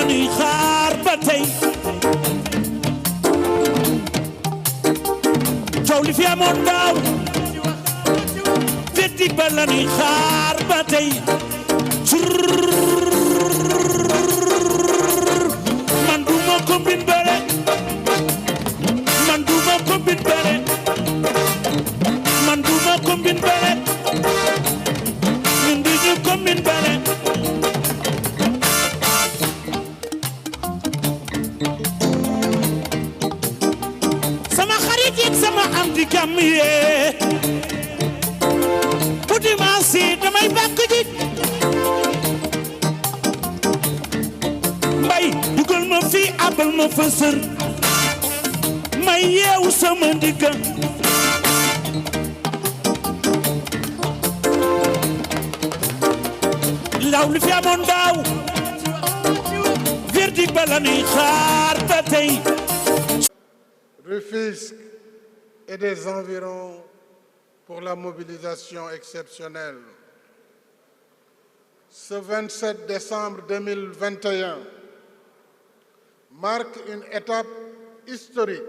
ñuy xaar ba tey coow li fi amoon daaw verdict ba la ñuy xaar ba tey man du ma ko bin bare man du ma ko bin bare man du ma ko bin bare ñun du ñu ko bin bare sama xarit yi sama am di kam yee bu dimanche damay bàkk ji mbay dugal ma fii abal ma fa sër may yeewu sama ndigga law li fi amoon daaw verdict ba la ñuy xaar ba tey Rufisque et des environs pour la mobilisation exceptionnelle. Ce 27 décembre 2021 marque une étape historique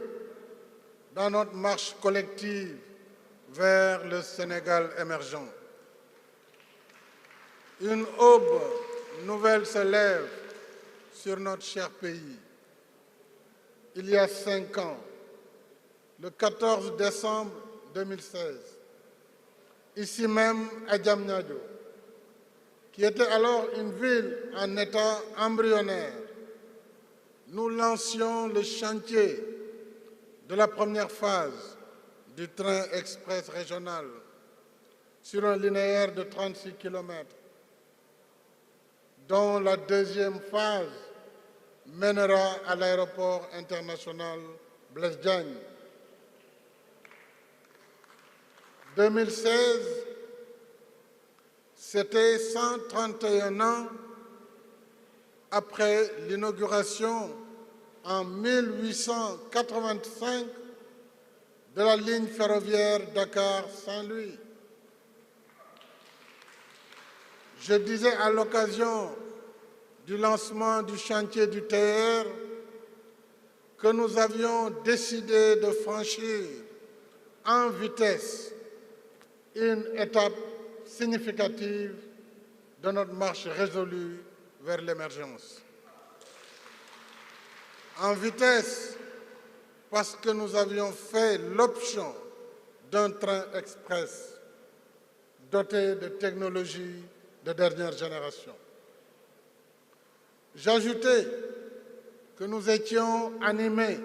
dans notre marche collective vers le Sénégal émergent. Une aube nouvelle se lève sur notre cher pays. Il y a 5 ans, le 14 décembre 2016, ici même à Diamniadio, qui était alors une ville en état embryonnaire, nous lancions le chantier de la première phase du train express régional sur un linéaire de 36 km, dont la deuxième phase mènera à l'aéroport international Blaise Diagne. 2016, c'était 131 ans après l'inauguration en 1885 de la ligne ferroviaire Dakar-Saint-Louis. Je disais à l'occasion du lancement du chantier du TER que nous avions décidé de franchir en vitesse une étape significative de notre marche résolue vers l'émergence. En vitesse, parce que nous avions fait l'option d'un train express doté de technologies de dernière génération. J'ajoutais que nous étions animés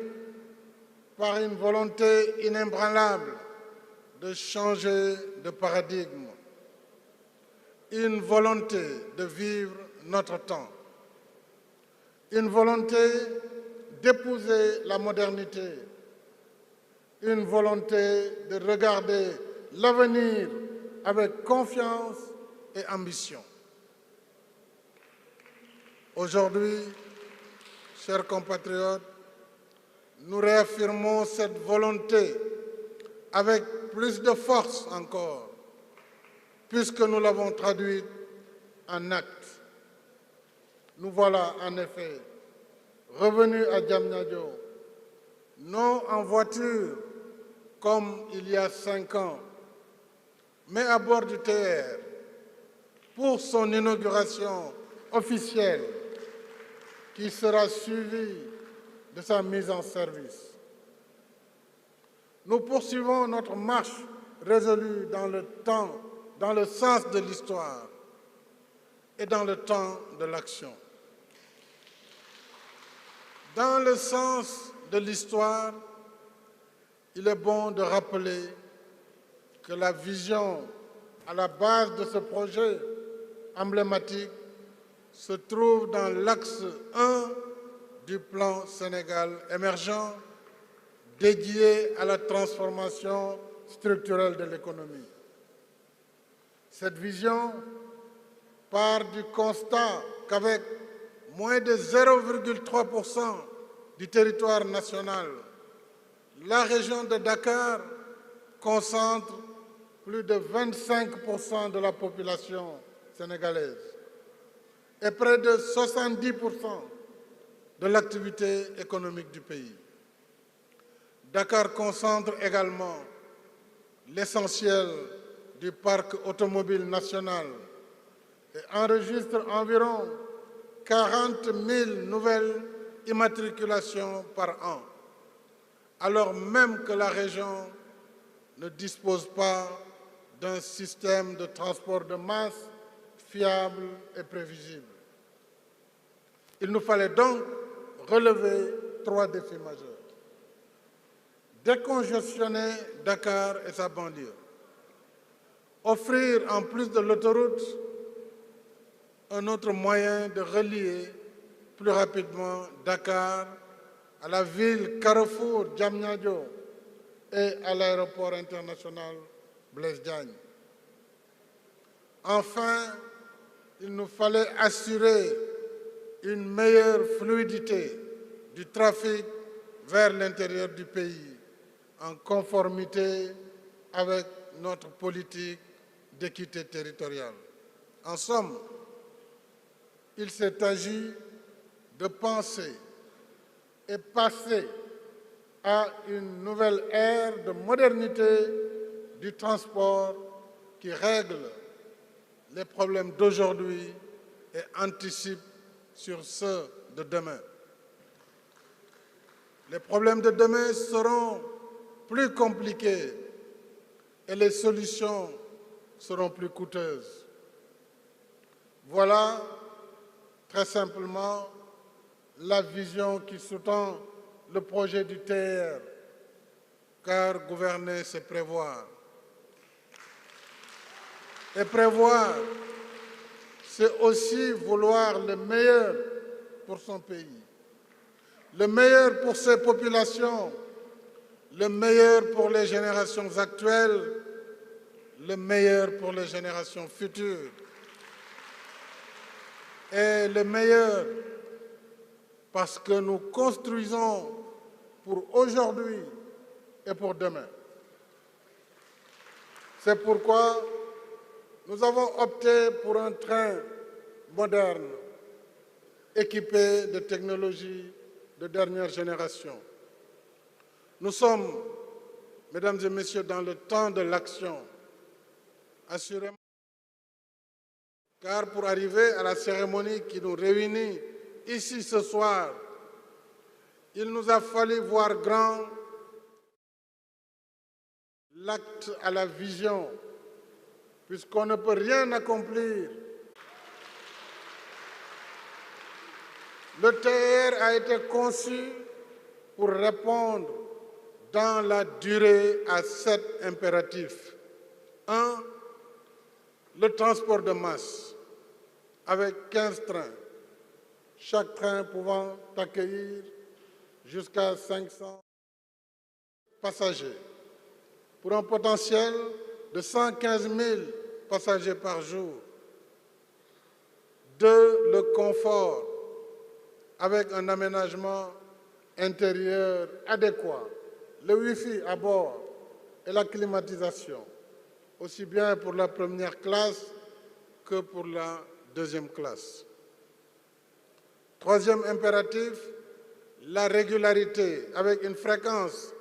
par une volonté inébranlable de changer de paradigme, une volonté de vivre notre temps, une volonté d'épouser la modernité, une volonté de regarder l'avenir avec confiance et ambition. Aujourd'hui, chers compatriotes, nous réaffirmons cette volonté avec plus de force encore, puisque nous l'avons traduite en actes. Nous voilà en effet revenus à Diamniadio, non en voiture comme il y a 5 ans, mais à bord du TER pour son inauguration officielle qui sera suivie de sa mise en service. Nous poursuivons notre marche résolue dans le temps, dans le sens de l'histoire et dans le temps de l'action. Dans le sens de l'histoire, il est bon de rappeler que la vision à la base de ce projet emblématique se trouve dans l'axe 1 du plan Sénégal émergent dédié à la transformation structurelle de l'économie. Cette vision part du constat qu'avec moins de 0,3% du territoire national, la région de Dakar concentre plus de 25% de la population sénégalaise et près de 70% de l'activité économique du pays. Dakar concentre également l'essentiel du parc automobile national et enregistre environ 40 000 nouvelles immatriculations par an, alors même que la région ne dispose pas d'un système de transport de masse fiable et prévisible. Il nous fallait donc relever 3 défis majeurs. Décongestionner Dakar et sa banlieue. Offrir, en plus de l'autoroute, un autre moyen de relier plus rapidement Dakar à la ville carrefour Diamniadio et à l'aéroport international Blaise Diagne. Enfin, il nous fallait assurer une meilleure fluidité du trafic vers l'intérieur du pays, en conformité avec notre politique d'équité territoriale. En somme, il s'est agi de penser et passer à une nouvelle ère de modernité du transport qui règle les problèmes d'aujourd'hui et anticipe sur ceux de demain. Les problèmes de demain seront plus compliqués et les solutions seront plus coûteuses. Voilà très simplement la vision qui sous-tend le projet du TER, car gouverner, c'est prévoir. Et prévoir, c'est aussi vouloir le meilleur pour son pays, le meilleur pour ses populations, le meilleur pour les générations actuelles, le meilleur pour les générations futures, et le meilleur parce que nous construisons pour aujourd'hui et pour demain. C'est pourquoi nous avons opté pour un train moderne, équipé de technologies de dernière génération. Nous sommes, mesdames et messieurs, dans le temps de l'action, assurément. Car pour arriver à la cérémonie qui nous réunit ici ce soir, il nous a fallu voir grand l'acte à la vision, puisqu'on ne peut rien accomplir. Le TER a été conçu pour répondre dans la durée à 7 impératifs. 1. Le transport de masse, avec 15 trains, chaque train pouvant accueillir jusqu'à 500 passagers, pour un potentiel de 115 000 passagers par jour. 2. Le confort, avec un aménagement intérieur adéquat, le Wi-Fi à bord et la climatisation, aussi bien pour la première classe que pour la deuxième classe. 3e impératif, la régularité, avec une fréquence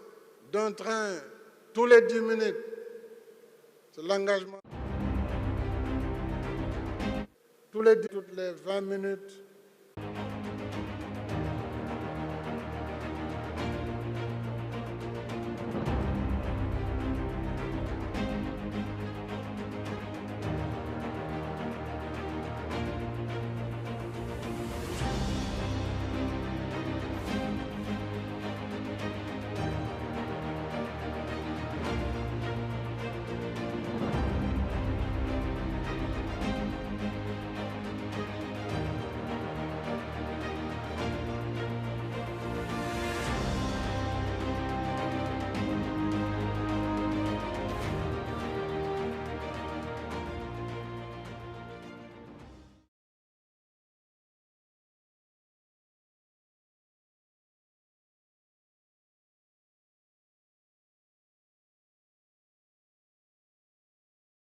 d'un train tous les 10 minutes. C'est l'engagement. Toutes les 20 minutes.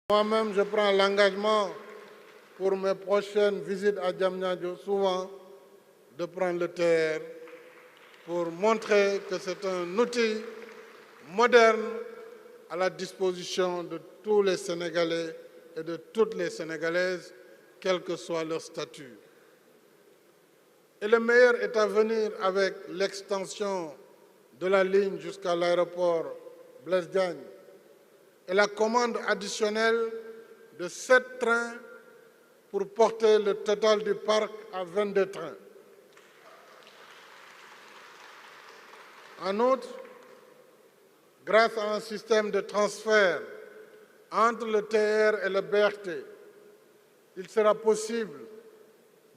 Moi-même, je prends l'engagement pour mes prochaines visites à Diamniadio, souvent, de prendre le TER pour montrer que c'est un outil moderne à la disposition de tous les Sénégalais et de toutes les Sénégalaises, quel que soit leur statut. Et le meilleur est à venir avec l'extension de la ligne jusqu'à l'aéroport Blaise Diagne et la commande additionnelle de 7 trains pour porter le total du parc à 22 trains. En outre, grâce à un système de transfert entre le TER et le BRT, il sera possible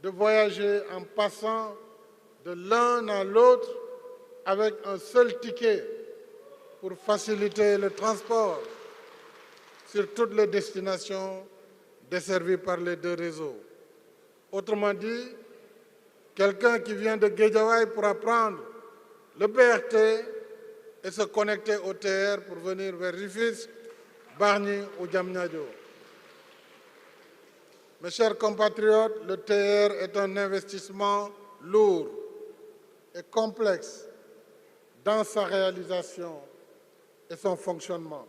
de voyager en passant de l'un à l'autre avec un seul ticket pour faciliter le transport sur toutes les destinations desservies par les deux réseaux. Autrement dit, quelqu'un qui vient de Guédiawaye pourra prendre le BRT et se connecter au TER pour venir vers Rufisque, Bargny ou Diamniadio. Mes chers compatriotes, le TER est un investissement lourd et complexe dans sa réalisation et son fonctionnement.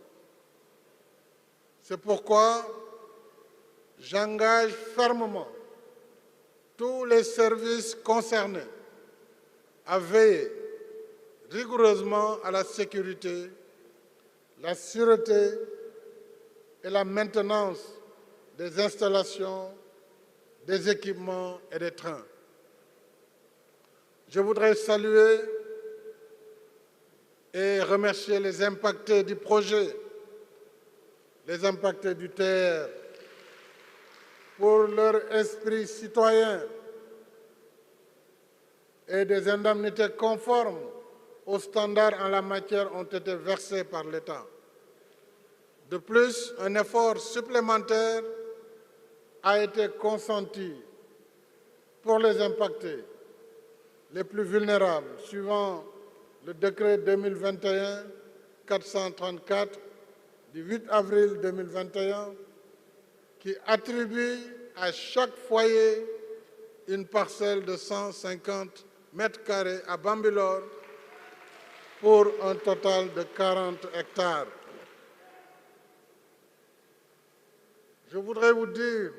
C'est pourquoi j'engage fermement tous les services concernés à veiller rigoureusement à la sécurité, la sûreté et la maintenance des installations, des équipements et des trains. Je voudrais saluer et remercier les impactés du projet, les impactés du TER, pour leur esprit citoyen et des indemnités conformes aux standards en la matière ont été versés par l'État. De plus, un effort supplémentaire a été consenti pour les impactés les plus vulnérables, suivant le décret 2021-434 du 8 avril 2021, qui attribue à chaque foyer une parcelle de 150 mètres carrés à Bambilor pour un total de 40 hectares. Je voudrais vous dire,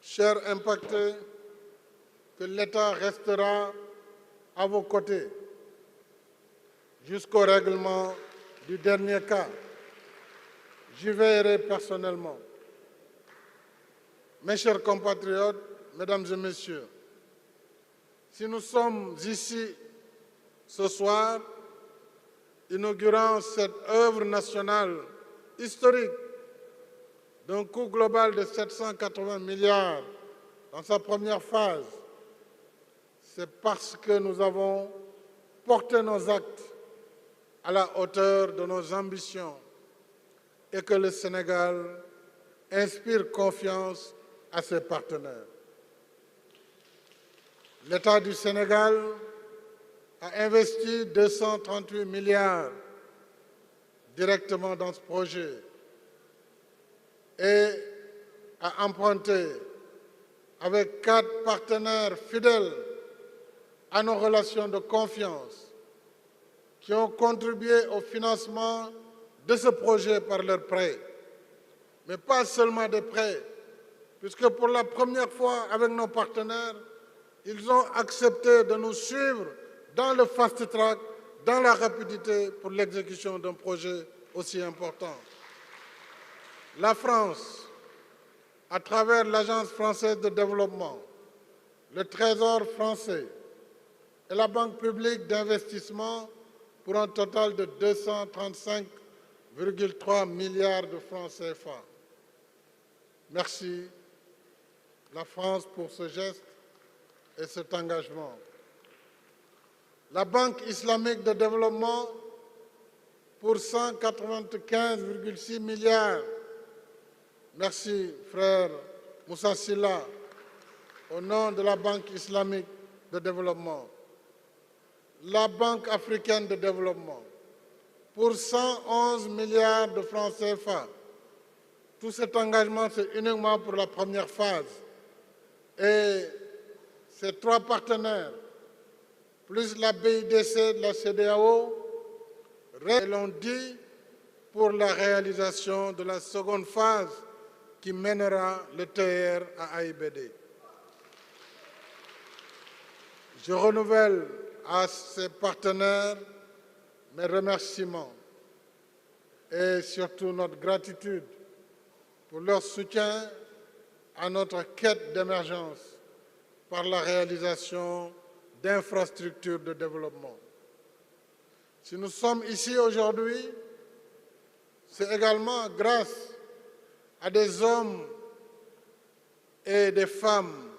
chers impactés, que l'État restera à vos côtés jusqu'au règlement du dernier cas. J'y veillerai personnellement. Mes chers compatriotes, mesdames et messieurs, si nous sommes ici ce soir, inaugurant cette œuvre nationale historique d'un coût global de 780 milliards dans sa première phase, c'est parce que nous avons porté nos actes à la hauteur de nos ambitions et que le Sénégal inspire confiance à ses partenaires. L'État du Sénégal a investi 238 milliards directement dans ce projet et a emprunté avec 4 partenaires fidèles à nos relations de confiance qui ont contribué au financement de ce projet par leurs prêts. Mais pas seulement des prêts, puisque pour la première fois avec nos partenaires, ils ont accepté de nous suivre dans le fast track, dans la rapidité pour l'exécution d'un projet aussi important. La France, à travers l'Agence française de développement, le Trésor français et la Banque publique d'investissement pour un total de 235,3 milliards de francs CFA. Merci, la France, pour ce geste et cet engagement. La Banque islamique de développement pour 195,6 milliards. Merci, frère Moussa Silla, au nom de la Banque islamique de développement. La Banque africaine de développement pour 111 milliards de francs CFA. Tout cet engagement, c'est uniquement pour la première phase. Et Ces trois partenaires, plus la BIDC de la CEDEAO, l'ont dit pour la réalisation de la seconde phase qui mènera le TER à AIBD. Je renouvelle à ces partenaires mes remerciements et surtout notre gratitude pour leur soutien à notre quête d'émergence par la réalisation d'infrastructures de développement. Si nous sommes ici aujourd'hui, c'est également grâce à des hommes et des femmes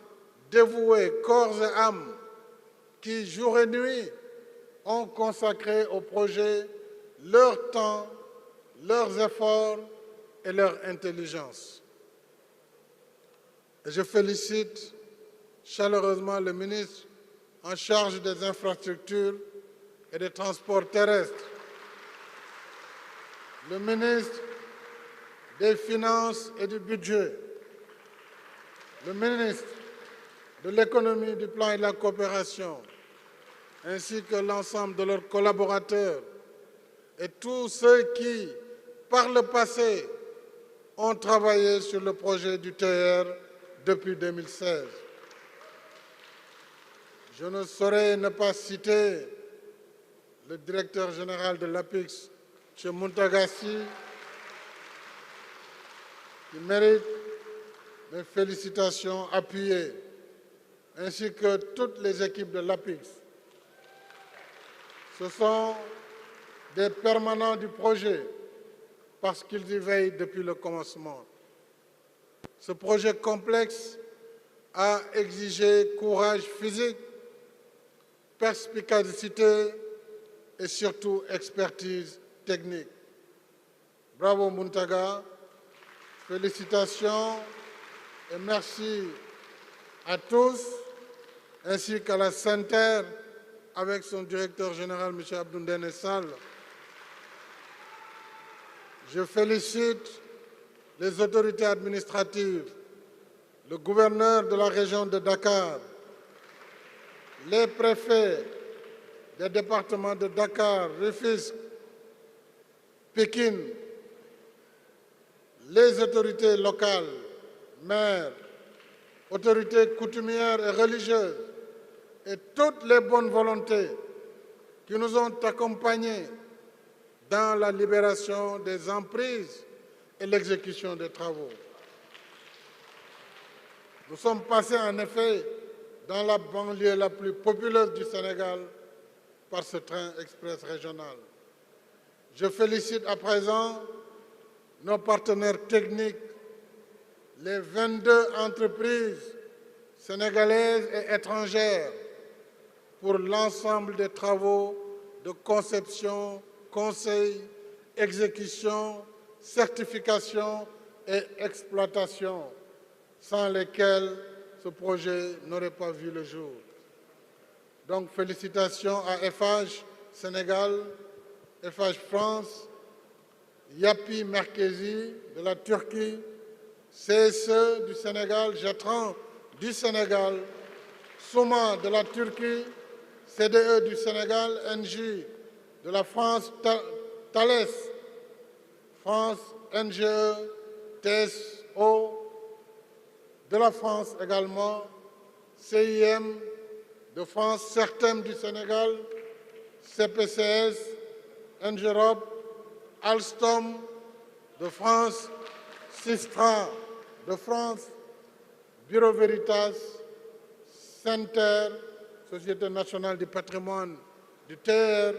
dévoués, corps et âme, qui, jour et nuit, ont consacré au projet leur temps, leurs efforts et leur intelligence. Et je félicite chaleureusement le ministre en charge des infrastructures et des transports terrestres, le ministre des Finances et du Budget, le ministre de l'Économie, du Plan et de la Coopération, ainsi que l'ensemble de leurs collaborateurs et tous ceux qui, par le passé, ont travaillé sur le projet du TER depuis 2016. Je ne saurais ne pas citer le directeur général de l'APIX, M. Muntagassi, qui mérite mes félicitations appuyées, ainsi que toutes les équipes de l'APIX. Ce sont des permanents du projet parce qu'ils y veillent depuis le commencement. Ce projet complexe a exigé courage physique, perspicacité et surtout expertise technique. Bravo Muntaga, félicitations et merci à tous, ainsi qu'à la SENTER avec son directeur général, M. Abdoundene Sall. Je félicite les autorités administratives, le gouverneur de la région de Dakar, les préfets des départements de Dakar, Rufisque, Pékin, les autorités locales, maires, autorités coutumières et religieuses et toutes les bonnes volontés qui nous ont accompagnés dans la libération des emprises et l'exécution des travaux. Nous sommes passés en effet dans la banlieue la plus populeuse du Sénégal par ce train express régional. Je félicite à présent nos partenaires techniques, les 22 entreprises sénégalaises et étrangères pour l'ensemble des travaux de conception, conseil, exécution, certification et exploitation, sans lesquels ce projet n'aurait pas vu le jour. Donc félicitations à Eiffage Sénégal, Eiffage France, Yapi Merkezi de la Turquie, CSE du Sénégal, Jetran du Sénégal, Souma de la Turquie, CDE du Sénégal, NJ de la France, Thales, France, NGE, TSO de la France également, CIM de France, CERTEM du Sénégal, CPCS, NGEROP, Alstom de France, Sistra de France, Bureau Veritas, Center, Société nationale du patrimoine du TER,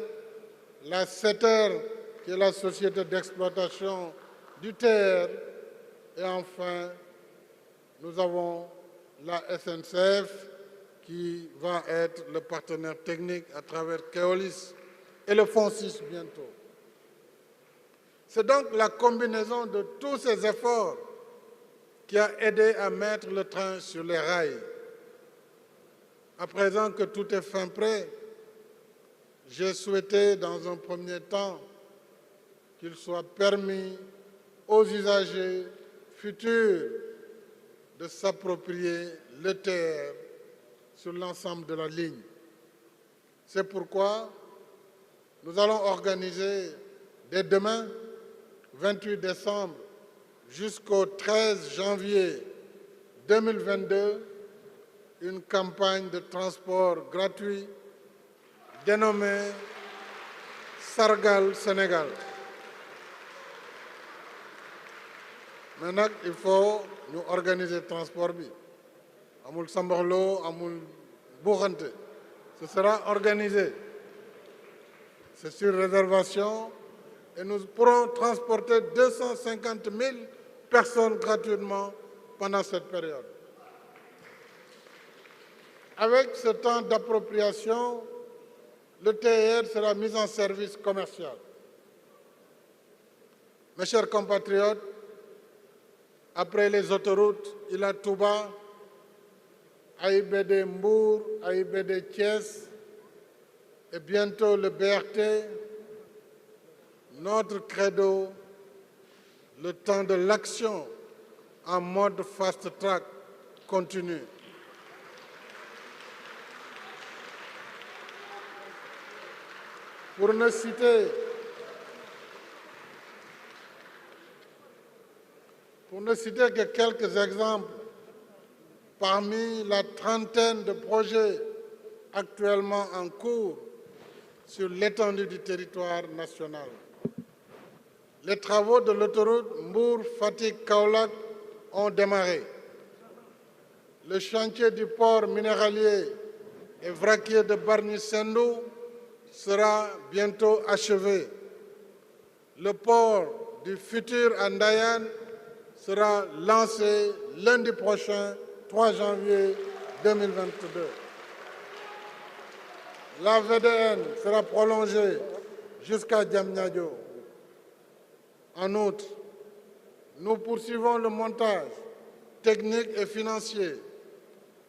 la CETER, qui est la société d'exploitation du TER, et enfin, nous avons la SNCF, qui va être le partenaire technique à travers Keolis et le FONSIS bientôt. C'est donc la combinaison de tous ces efforts qui a aidé à mettre le train sur les rails. À présent que tout est fin prêt, j'ai souhaité dans un premier temps qu'il soit permis aux usagers futurs de s'approprier le TER sur l'ensemble de la ligne. C'est pourquoi nous allons organiser dès demain, 28 décembre, jusqu'au 13 janvier 2022, une campagne de transport gratuit dénommée Sargal Sénégal. Maintenant, il faut nous organiser le transport. Amul Samborlo, Amul Bourante. Ce sera organisé. C'est sur réservation et nous pourrons transporter 250 000 personnes gratuitement pendant cette période. Avec ce temps d'appropriation, le TER sera mis en service commercial. Mes chers compatriotes, après les autoroutes, il y a Touba, AIBD Mbour, AIBD Thiès et bientôt le BRT. Notre credo, le temps de l'action en mode fast track continue. Pour ne citer que quelques exemples, parmi la trentaine de projets actuellement en cours sur l'étendue du territoire national. Les travaux de l'autoroute Mbour-Fatick-Kaolack ont démarré. Le chantier du port minéralier et vraquier de Bargny-Sendou sera bientôt achevé. Le port du futur Andayan sera lancé lundi prochain, 3 janvier 2022. La VDN sera prolongée jusqu'à Diamniadio. En outre, nous poursuivons le montage technique et financier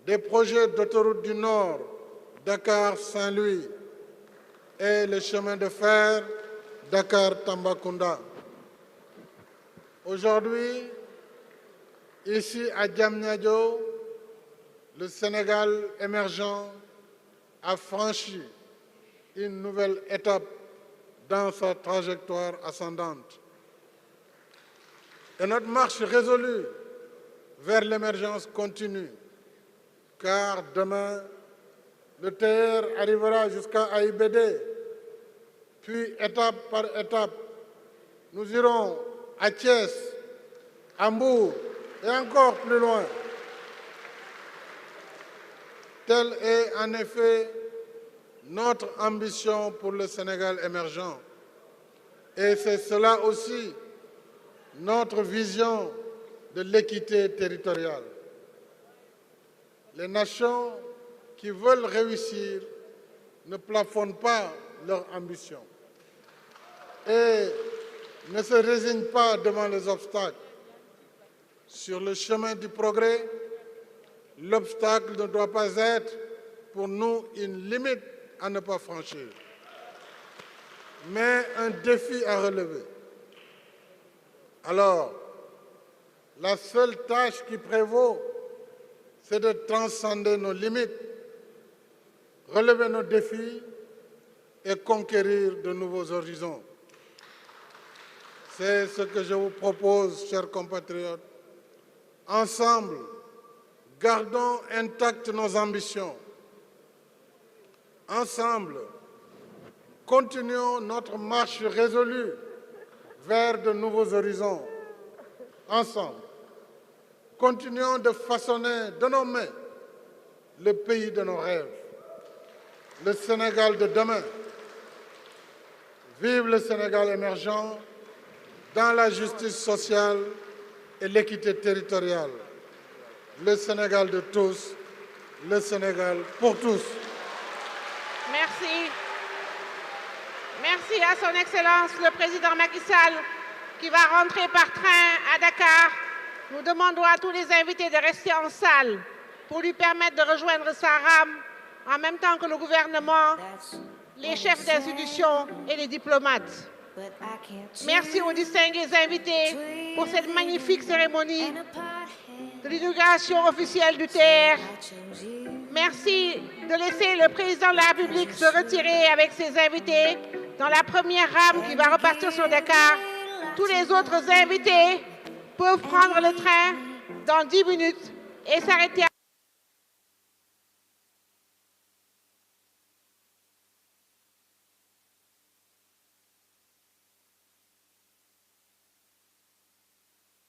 des projets d'autoroute du Nord, Dakar-Saint-Louis, et le chemin de fer Dakar-Tambacounda. Aujourd'hui, ici à Diamniadio, le Sénégal émergent a franchi une nouvelle étape dans sa trajectoire ascendante. Et notre marche résolue vers l'émergence continue, car demain, le TER arrivera jusqu'à AIBD, puis étape par étape, nous irons à Thiès, à Mbour et encore plus loin. Telle est en effet notre ambition pour le Sénégal émergent. Et c'est cela aussi notre vision de l'équité territoriale. Les nations qui veulent réussir ne plafonnent pas leur ambition et ne se résignent pas devant les obstacles. Sur le chemin du progrès, l'obstacle ne doit pas être pour nous une limite à ne pas franchir, mais un défi à relever. Alors, la seule tâche qui prévaut, c'est de transcender nos limites, relever nos défis et conquérir de nouveaux horizons. C'est ce que je vous propose, chers compatriotes. Ensemble, gardons intactes nos ambitions. Ensemble, continuons notre marche résolue vers de nouveaux horizons. Ensemble, continuons de façonner de nos mains le pays de nos rêves, le Sénégal de demain. Vive le Sénégal émergent dans la justice sociale et l'équité territoriale. Le Sénégal de tous, le Sénégal pour tous. Merci. Merci à son Excellence le Président Macky Sall qui va rentrer par train à Dakar. Nous demandons à tous les invités de rester en salle pour lui permettre de rejoindre sa rame en même temps que le gouvernement, les chefs d'institutions et les diplomates. Merci aux distingués invités pour cette magnifique cérémonie de l'inauguration officielle du TER. Merci de laisser le président de la République se retirer avec ses invités dans la première rame qui va repartir sur Dakar. Tous les autres invités peuvent prendre le train dans 10 minutes et s'arrêter